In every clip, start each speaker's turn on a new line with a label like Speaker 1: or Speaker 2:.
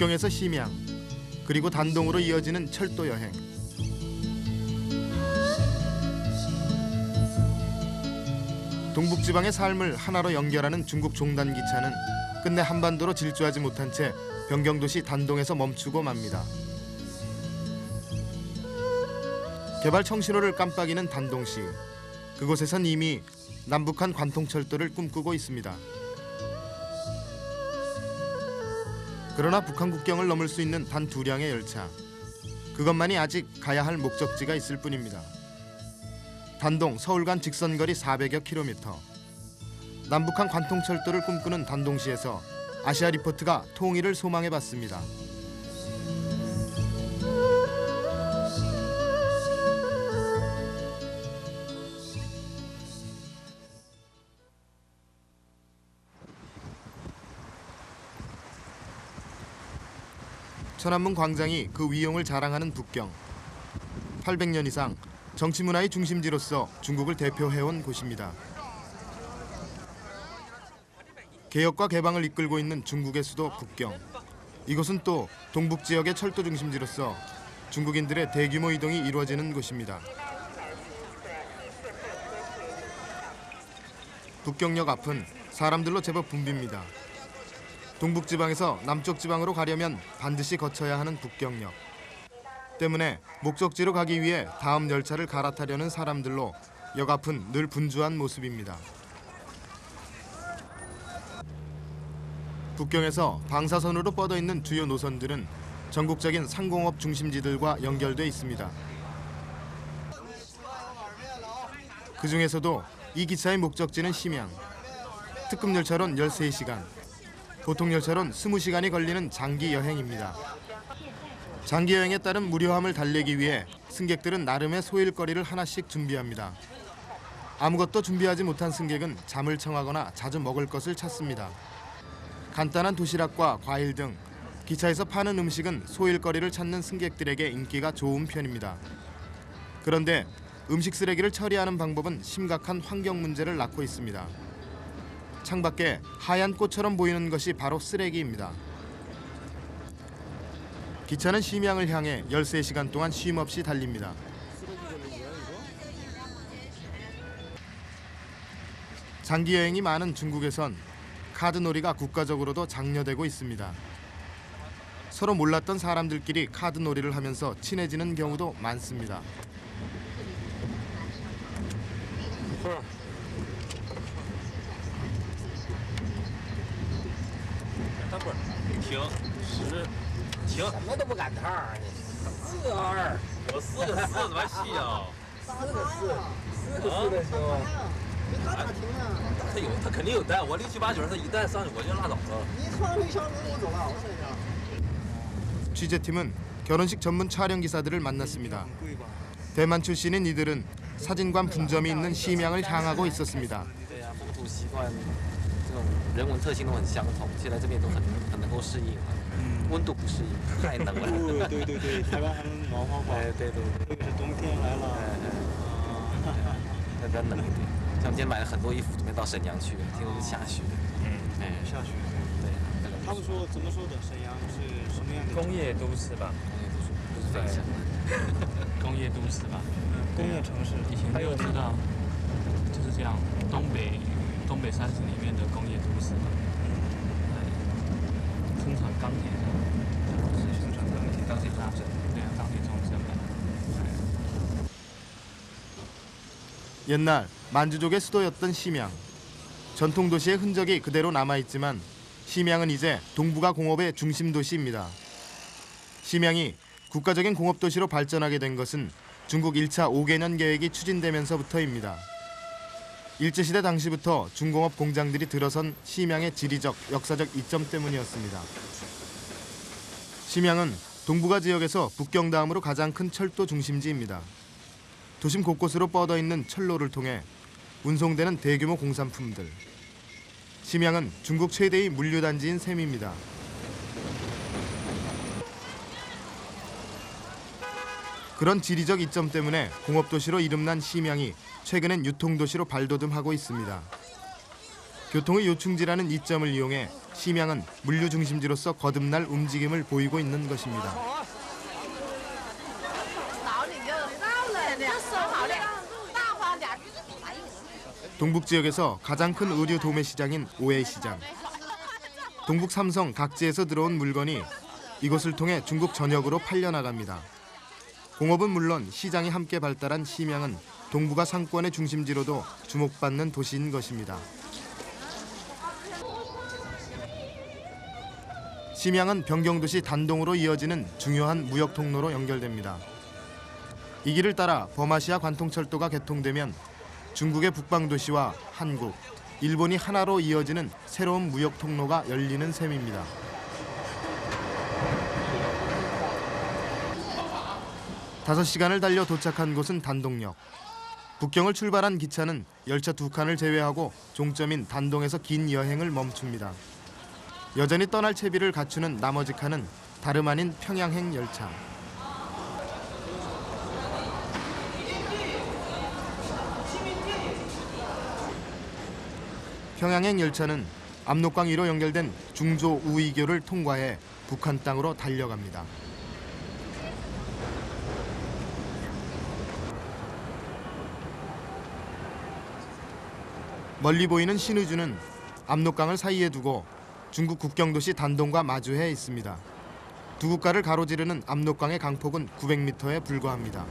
Speaker 1: 북경에서 심양, 그리고 단동으로 이어지는 철도 여행. 동북지방의 삶을 하나로 연결하는 중국 종단 기차는 끝내 한반도로 질주하지 못한 채 변경도시 단동에서 멈추고 맙니다. 개발 청신호를 깜빡이는 단동시. 그곳에선 이미 남북한 관통철도를 꿈꾸고 있습니다. 그러나 북한 국경을 넘을 수 있는 단 2량의 열차. 그것만이 아직 가야 할 목적지가 있을 뿐입니다. 단동 서울 간 직선거리 400여 킬로미터. 남북한 관통철도를 꿈꾸는 단동시에서 아시아 리포트가 통일을 소망해봤습니다. 천안문 광장이 그 위용을 자랑하는 북경. 800년 이상 정치 문화의 중심지로서 중국을 대표해온 곳입니다. 개혁과 개방을 이끌고 있는 중국의 수도 북경. 이곳은 또 동북 지역의 철도 중심지로서 중국인들의 대규모 이동이 이루어지는 곳입니다. 북경역 앞은 사람들로 제법 붐빕니다. 동북 지방에서 남쪽 지방으로 가려면 반드시 거쳐야 하는 북경역. 때문에 목적지로 가기 위해 다음 열차를 갈아타려는 사람들로 역 앞은 늘 분주한 모습입니다. 북경에서 방사선으로 뻗어 있는 주요 노선들은 전국적인 상공업 중심지들과 연결돼 있습니다. 그 중에서도 이 기차의 목적지는 심양. 특급 열차론 13시간, 보통 열차론 20시간이 걸리는 장기 여행입니다. 장기 여행에 따른 무료함을 달래기 위해 승객들은 나름의 소일거리를 하나씩 준비합니다. 아무것도 준비하지 못한 승객은 잠을 청하거나 자주 먹을 것을 찾습니다. 간단한 도시락과 과일 등 기차에서 파는 음식은 소일거리를 찾는 승객들에게 인기가 좋은 편입니다. 그런데 음식 쓰레기를 처리하는 방법은 심각한 환경 문제를 낳고 있습니다. 창밖에 하얀 꽃처럼 보이는 것이 바로 쓰레기입니다. 기차는 심양을 향해 13시간 동안 쉼 없이 달립니다. 장기 여행이 많은 중국에선 카드놀이가 국가적으로도 장려되고 있습니다. 서로 몰랐던 사람들끼리 카드놀이를 하면서 친해지는 경우도 많습니다.
Speaker 2: 什么都不赶趟儿，你4个2，我4个4怎么细啊？4个4的行吗？他咋停呢？他肯定有单，我6、7、8、9他一单上去我就拉倒了。你穿了一箱子我走了，我剩下。
Speaker 1: 취재팀은 결혼식 전문 촬영 기사들을 만났습니다. 대만 출신인 이들은 사진관 분점이 있는 심양을 향하고 있었습니다.
Speaker 3: 人文特性都很相同，其实来这边都很能够适应。温度不适应，太冷了。
Speaker 4: 对，台湾还能暖和吧？
Speaker 3: 对，
Speaker 4: 特别是冬天来了。
Speaker 3: 比较冷一点。像今天买了很多衣服，准备到沈阳去，听说是下雪。
Speaker 4: 下雪。
Speaker 3: 对。
Speaker 4: 他们说怎么说的？沈阳是什么样的？
Speaker 5: 工业都市吧。
Speaker 3: 不是非常。
Speaker 5: 工业都市吧。
Speaker 4: 工业城市。
Speaker 5: 以前就知道，就是这样，东北3省里面的工业都市嘛，生产钢铁的，生产钢铁重镇，对啊，钢铁重镇嘛。
Speaker 1: 옛날 만주족의 수도였던 심양. 전통 도시의 흔적이 그대로 남아있지만 심양은 이제 동북아 공업의 중심 도시입니다. 심양이 국가적인 공업 도시로 발전하게 된 것은 중국 1차 5개년 계획이 추진되면서부터입니다. 일제시대 당시부터 중공업 공장들이 들어선 심양의 지리적, 역사적 이점 때문이었습니다. 심양은 동북아 지역에서 북경 다음으로 가장 큰 철도 중심지입니다. 도심 곳곳으로 뻗어 있는 철로를 통해 운송되는 대규모 공산품들. 심양은 중국 최대의 물류단지인 셈입니다. 그런 지리적 이점 때문에 공업도시로 이름난 심양이 최근엔 유통도시로 발돋움하고 있습니다. 교통의 요충지라는 이점을 이용해 심양은 물류 중심지로서 거듭날 움직임을 보이고 있는 것입니다. 동북 지역에서 가장 큰 의류 도매 시장인 오해시장. 동북 삼성 각지에서 들어온 물건이 이곳을 통해 중국 전역으로 팔려나갑니다. 공업은 물론 시장이 함께 발달한 심양은 동북아 상권의 중심지로도 주목받는 도시인 것입니다. 심양은 병경도시 단동으로 이어지는 중요한 무역 통로로 연결됩니다. 이 길을 따라 버마시아 관통철도가 개통되면 중국의 북방 도시와 한국, 일본이 하나로 이어지는 새로운 무역 통로가 열리는 셈입니다. 다섯 시간을 달려 도착한 곳은 단동역. 북경을 출발한 기차는 열차 2칸을 제외하고 종점인 단동에서 긴 여행을 멈춥니다. 여전히 떠날 채비를 갖추는 나머지 칸은 다름 아닌 평양행 열차. 평양행 열차는 압록강 위로 연결된 중조 우이교를 통과해 북한 땅으로 달려갑니다. 멀리 보이는 신의주는 압록강을 사이에 두고 중국 국경도시 단동과 마주해 있습니다. 두 국가를 가로지르는 압록강의 강폭은 900m에 불과합니다.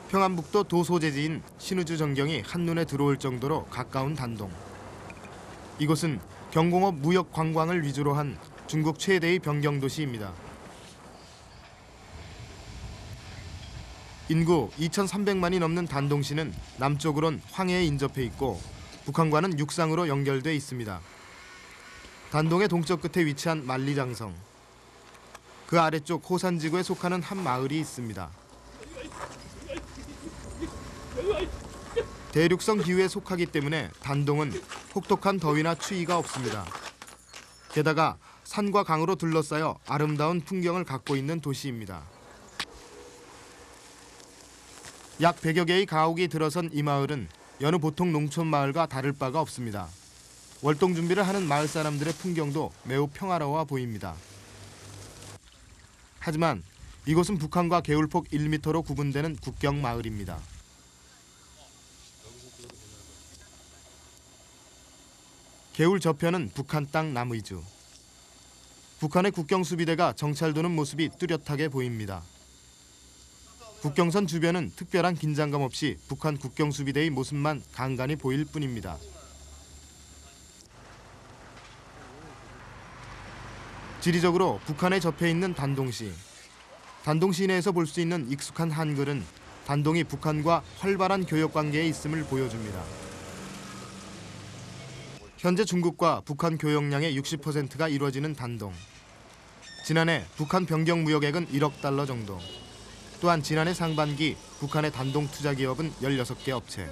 Speaker 1: 평안북도 도소재지인 신의주 전경이 한눈에 들어올 정도로 가까운 단동. 이곳은 경공업 무역 관광을 위주로 한 중국 최대의 변경도시입니다. 인구 2,300만이 넘는 단동시는 남쪽으론 황해에 인접해 있고 북한과는 육상으로 연결돼 있습니다. 단동의 동쪽 끝에 위치한 만리장성. 그 아래쪽 호산지구에 속하는 한 마을이 있습니다. 대륙성 기후에 속하기 때문에 단동은 혹독한 더위나 추위가 없습니다. 게다가 산과 강으로 둘러싸여 아름다운 풍경을 갖고 있는 도시입니다. 약 100여 개의 가옥이 들어선 이 마을은 여느 보통 농촌 마을과 다를 바가 없습니다. 월동 준비를 하는 마을 사람들의 풍경도 매우 평화로워 보입니다. 하지만 이곳은 북한과 개울폭 1m로 구분되는 국경 마을입니다. 개울 저편은 북한 땅 남의주. 북한의 국경수비대가 정찰도는 모습이 뚜렷하게 보입니다. 국경선 주변은 특별한 긴장감 없이 북한 국경수비대의 모습만 간간히 보일 뿐입니다. 지리적으로 북한에 접해 있는 단동시. 단동시 내에서 볼 수 있는 익숙한 한글은 단동이 북한과 활발한 교역 관계에 있음을 보여줍니다. 현재 중국과 북한 교역량의 60%가 이루어지는 단동. 지난해 북한 변경 무역액은 1억 달러 정도. 또한 지난해 상반기 북한의 단동 투자 기업은 16개 업체.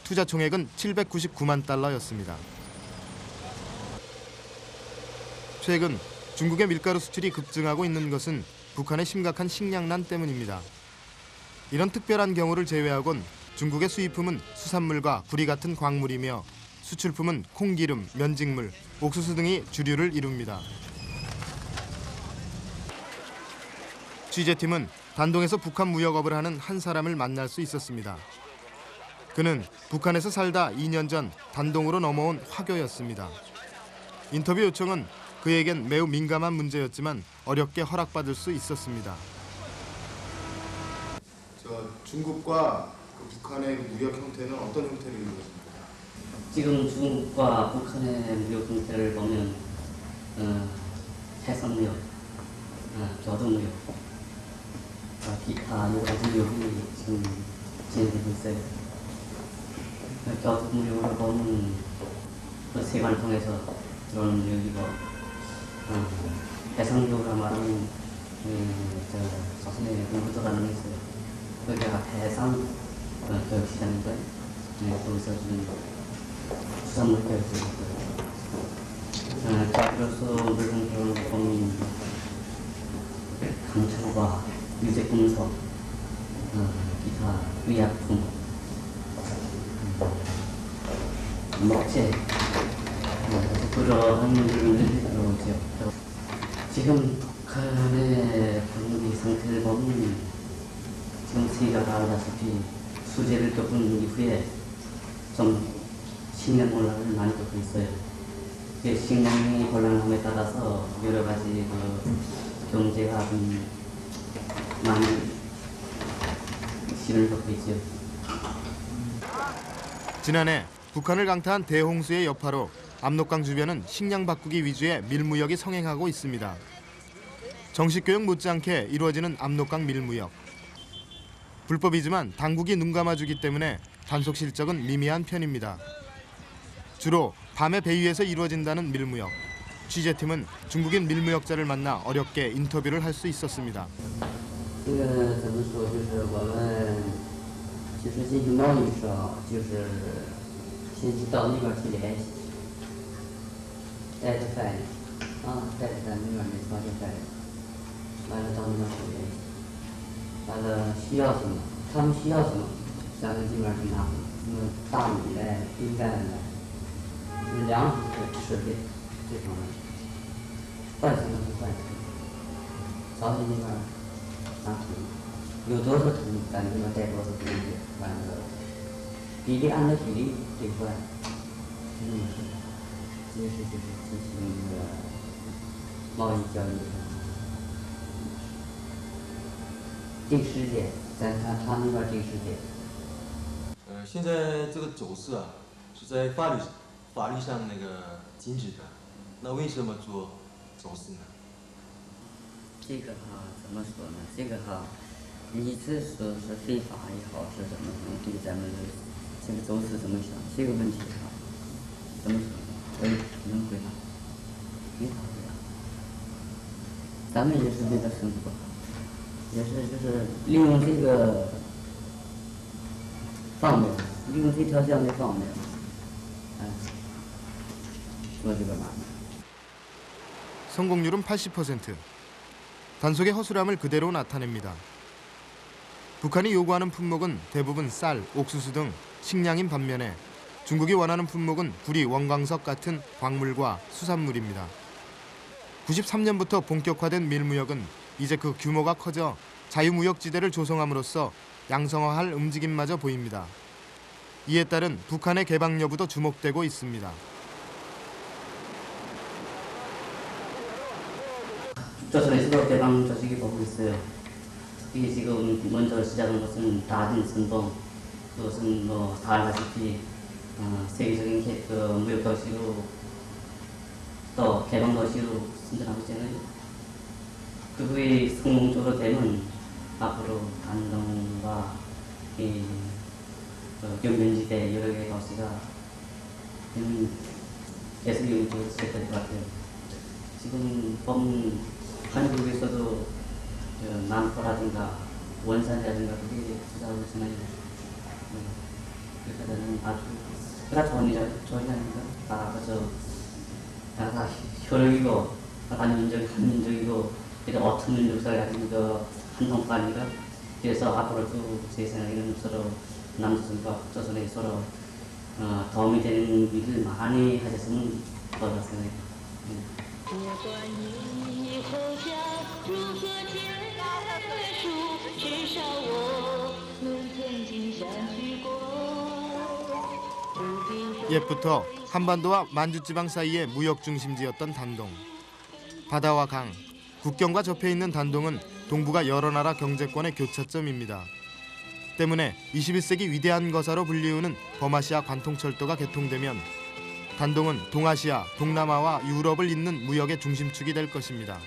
Speaker 1: 투자 총액은 799만 달러였습니다. 최근 중국의 밀가루 수출이 급증하고 있는 것은 북한의 심각한 식량난 때문입니다. 이런 특별한 경우를 제외하곤 중국의 수입품은 수산물과 구리 같은 광물이며 수출품은 콩기름, 면직물, 옥수수 등이 주류를 이룹니다. 취재팀은 단동에서 북한 무역업을 하는 한 사람을 만날 수 있었습니다. 그는 북한에서 살다 2년 전 단동으로 넘어온 화교였습니다. 인터뷰 요청은 그에겐 매우 민감한 문제였지만 어렵게 허락받을 수 있었습니다. 중국과 북한의 무역 형태는 어떤 형태를 이루고 있습니까?
Speaker 6: 지금 중국과 북한의 무역 형태를 보면 해상무역, 교동무역, 기타 여러 가지 무역이 지금 진행되고 있어요. 교동무역을 보면 세관을 통해서 들어오는 무역이고 해상무역으로 말하면 조선의 공부도가 있어요. 거기가 해상 교육시장인데 거기서 지금 수산물 교육도 있고요. 자료서 물건 들어오는 거 보면 강철과 유제금속, 기타 의약품, 먹재 그런 물건들이죠. 지금 북한의 분위기 상태를 보면 지금 저희가 다 알다시피 수재를 겪은 이후에 좀 식량 곤란을 많이 겪고 있어요. 식량이 곤란함에 따라서 여러 가지 경제가 좀 많이 시를 겪고 있죠.
Speaker 1: 지난해 북한을 강타한 대홍수의 여파로 압록강 주변은 식량 바꾸기 위주의 밀무역이 성행하고 있습니다. 정식 교육 못지않게 이루어지는 압록강 밀무역. 불법이지만 당국이 눈 감아주기 때문에 단속 실적은 미미한 편입니다. 주로 밤에 배 위에서 이루어진다는 밀무역. 취재팀은 중국인 밀무역자를 만나 어렵게 인터뷰를 할 수 있었습니다.
Speaker 6: 这个怎么说？就是我们就是进行贸易的时候，就是先去到那边去联系，带着饭，带着咱那边没错就带着，完了到那边去联系，完了需要什么，他们需要什么，咱们这边去拿，什么大米嘞、冰干嘞，粮食、设备这方面，换什么就换什么，朝鲜那边。 有多少桶，咱这边带多少桶去，完了，比例按照比例兑换，是这么说的。这是就是进行一个贸易交易，定时间，咱看他那边定时间。
Speaker 7: 现在这个走私啊，是在法律上那个禁止的，那为什么做走私呢？
Speaker 6: 这个怎么说呢？这个你是说是非法也好，是什么对咱们这个走私怎么想？这个问题怎么说呢？我也不能回答，没法回答。咱们也是为了生活，也是就是利用这个方面，利用这条项的方面，做这个买卖。
Speaker 1: 성공률은 80%. 단속의 허술함을 그대로 나타냅니다. 북한이 요구하는 품목은 대부분 쌀, 옥수수 등 식량인 반면에 중국이 원하는 품목은 구리, 원광석 같은 광물과 수산물입니다. 93년부터 본격화된 밀무역은 이제 그 규모가 커져 자유무역지대를 조성함으로써 양성화할 움직임마저 보입니다. 이에 따른 북한의 개방 여부도 주목되고 있습니다.
Speaker 6: 조선에서도 개방 조직이 보고 있어요. 이게 지금 먼저 시작한 것은 다진 선동, 그것은 다 알다시피 세계적인 무역 도시로 또 개방 도시로 선전하고 있잖아요. 그 후에 성공적으로 되면 앞으로 단동과 경변지대 여러 개의 도시가 계속 연구가 시작될 것 같아요. 지금 보면 한국에서도 남포라든가 원산이라든가 그게 투자하고 있잖아요. 그러니까 저는 아주 그가 좋은 일이니까 다 혈육이고 한민족이고 어떤 역사를 가진 한동파니까 그래서 앞으로도 제 생각에는 서로 남조선과 북조선에 서로 도움이 되는 일을 많이 하셨으면 좋겠다고 생각해요.
Speaker 8: 不管以后将如何结束，至少我们曾经相聚过。
Speaker 1: 옛부터 한반도와 만주지방 사이의 무역 중심지였던 단동. 바다와 강, 국경과 접해 있는 단동은 동북아 여러 나라 경제권의 교차점입니다. 때문에 21세기 위대한 거사로 불리우는 범아시아 관통철도가 개통되면 단동은 동아시아, 동남아와 유럽을 잇는 무역의 중심축이 될 것입니다.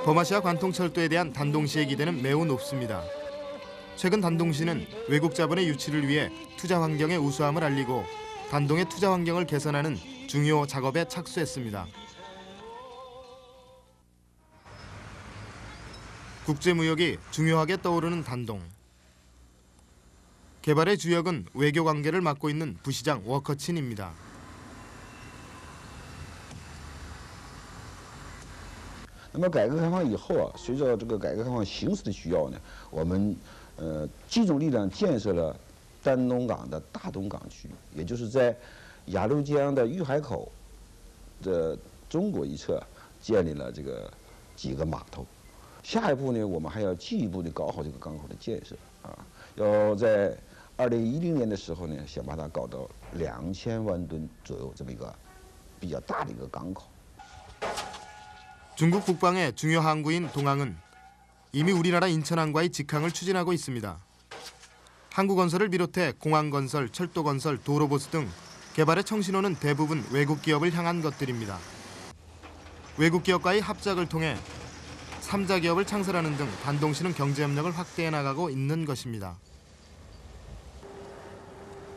Speaker 1: 범아시아 관통철도에 대한 단동시의 기대는 매우 높습니다. 최근 단동시는 외국 자본의 유치를 위해 투자 환경의 우수함을 알리고 단동의 투자 환경을 개선하는 중요 작업에 착수했습니다. 국제무역이 중요하게 떠오르는 단동. 개발의 주역은 외교 관계를 맡고 있는 부시장 워커친입니다.
Speaker 9: 那么改革开放以后啊，随着这个改革开放形势的需要呢，我们集中力量建设了丹东港的大东港区，也就是在鸭绿江的玉海口的中国一侧建立了这个几个码头。下一步呢，我们还要进一步的搞好这个港口的建设啊，要在2010年的时候呢，想把它搞到2000万吨左右这么一个比较大的一个港口。
Speaker 1: 중국 국방의 중요 항구인 동항은 이미 우리나라 인천항과의 직항을 추진하고 있습니다. 항구 건설을 비롯해 공항 건설, 철도 건설, 도로 보수 등 개발의 청신호는 대부분 외국 기업을 향한 것들입니다. 외국 기업과의 합작을 통해 3자 기업을 창설하는 등 단동시는 경제 협력을 확대해 나가고 있는 것입니다.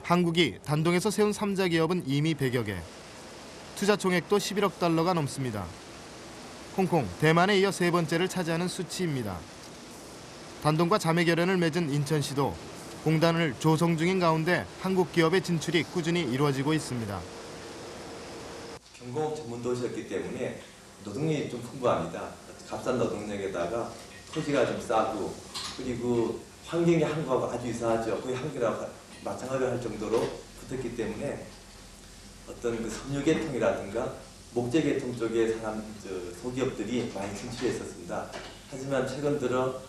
Speaker 1: 한국이 단동에서 세운 3자 기업은 이미 100여 개, 투자 총액도 11억 달러가 넘습니다. 홍콩, 대만에 이어 세 번째를 차지하는 수치입니다. 단동과 자매 결연을 맺은 인천시도 공단을 조성 중인 가운데 한국 기업의 진출이 꾸준히 이루어지고 있습니다.
Speaker 7: 경공업 전문 도시였기 때문에 노동력이 좀 풍부합니다. 값싼 노동력에다가 토지가 좀 싸고 그리고 환경이 한국하고 아주 유사하죠. 거의 한국이랑 마찬가지로 할 정도로 붙었기 때문에 어떤 그 섬유계통이라든가 목재계통 쪽에 소기업들이 많이 진출했었습니다. 하지만 최근 들어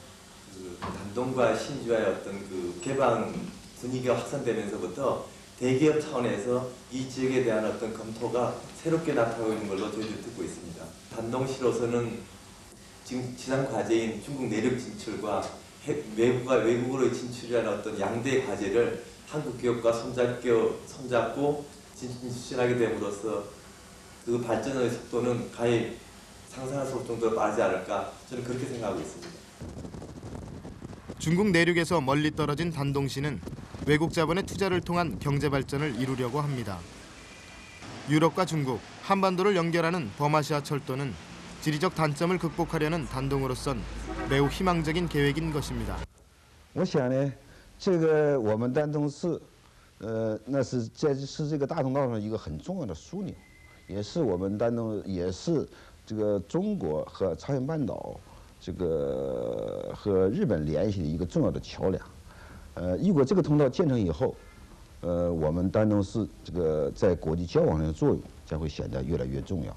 Speaker 7: 그 단동과 신주와의 어떤 그 개방 분위기가 확산되면서부터 대기업 차원에서 이 지역에 대한 어떤 검토가 새롭게 나타나고 있는 걸로 저희도 듣고 있습니다. 단동시로서는 지금 지상 과제인 중국 내륙 진출과 외국으로 진출이라는 어떤 양대 과제를 한국 기업과 손잡고 진출하게 됨으로써 그 발전의 속도는 가히 상상할 수 없을 정도로 빠르지 않을까 저는 그렇게 생각하고 있습니다.
Speaker 1: 중국 내륙에서 멀리 떨어진 단동시는 외국 자본의 투자를 통한 경제 발전을 이루려고 합니다. 유럽과 중국, 한반도를 연결하는 버마시아 철도는 지리적 단점을 극복하려는 단동으로선 매우 희망적인 계획인 것입니다.
Speaker 9: 我想呢，这个我们丹东市，那是这个大通道上一个很重要的枢纽，也是我们丹东，也是这个中国和朝鲜半岛，这个和日本联系的一个重要的桥梁。如果这个通道建成以后，我们丹东市这个在国际交往上的作用将会显得越来越重要。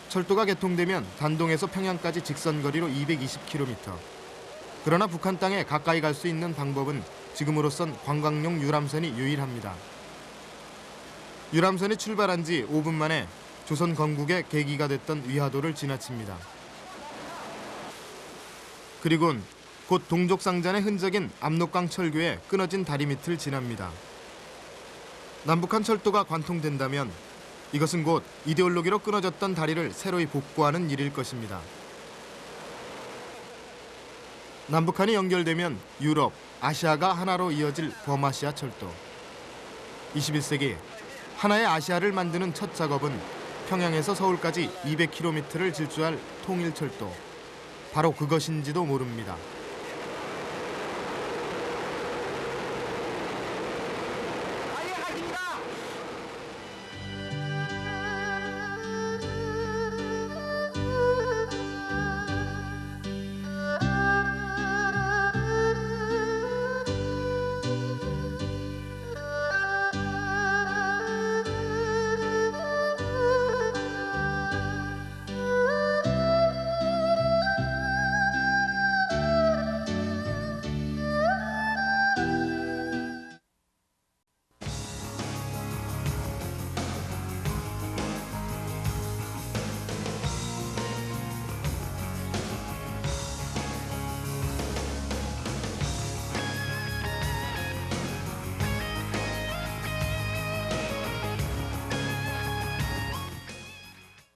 Speaker 1: 철도가 개통되면 단동에서 평양까지 직선 거리로 220km. 그러나 북한 땅에 가까이 갈 수 있는 방법은 지금으로선 관광용 유람선이 유일합니다. 유람선이 출발한 지 5분 만에 조선 건국의 계기가 됐던 위화도를 지나칩니다. 그리곤 곧 동족상잔의 흔적인 압록강 철교의 끊어진 다리 밑을 지납니다. 남북한 철도가 관통된다면 이것은 곧 이데올로기로 끊어졌던 다리를 새로이 복구하는 일일 것입니다. 남북한이 연결되면 유럽, 아시아가 하나로 이어질 버마시아 철도. 21세기 하나의 아시아를 만드는 첫 작업은 평양에서 서울까지 200km를 질주할 통일철도. 바로 그것인지도 모릅니다.